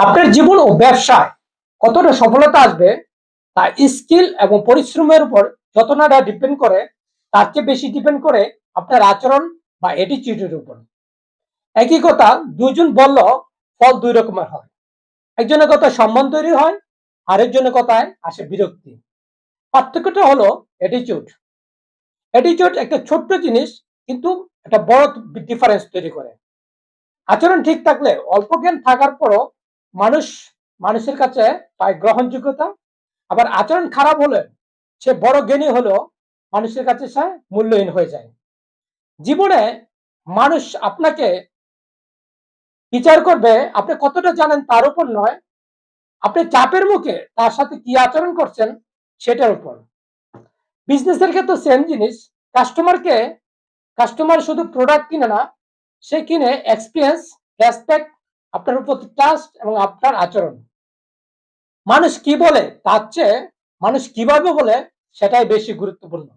আপনার জীবন ও ব্যবসায় কতটা সফলতা আসবে তা স্কিল এবং পরিশ্রমের উপর যতটা ডিপেন্ড করে তার চেয়ে বেশি ডিপেন্ড করে আপনার আচরণ বা অ্যাটিটিউডের উপর। একই কথা দুইজন বলল ফল দুই রকমের হয়। একজনের কথায় সম্মান তৈরি হয়, আরেকজনের কথায় আসে বিরক্তি। পার্থক্যটা হলো অ্যাটিটিউড। অ্যাটিটিউড একটা ছোট্ট জিনিস, কিন্তু একটা বড় ডিফারেন্স তৈরি করে। আচরণ ঠিক থাকলে অল্প জ্ঞান থাকার পরও মানুষ মানুষের কাছে পায় গ্রহণযোগ্যতা। আবার আচরণ খারাপ হলে সে বড় জ্ঞানী হলেও মানুষের কাছে সে মূল্যহীন হয়ে যায়। জীবনে মানুষ আপনাকে বিচার করবে আপনি কতটা জানেন তার উপর নয়, আপনি চাপের মুখে তার সাথে কি আচরণ করছেন সেটার উপর। বিজনেসের ক্ষেত্রে সেম জিনিস। কাস্টমারকে কাস্টমার শুধু প্রোডাক্ট কিনে না, সে কিনে এক্সপিরিয়েন্স, রেসপেক্ট, আপনার প্রতি ট্রাস্ট এবং আপনার আচরণ। মানুষ কি বলে তার চেয়ে মানুষ কিভাবে বলে সেটাই বেশি গুরুত্বপূর্ণ।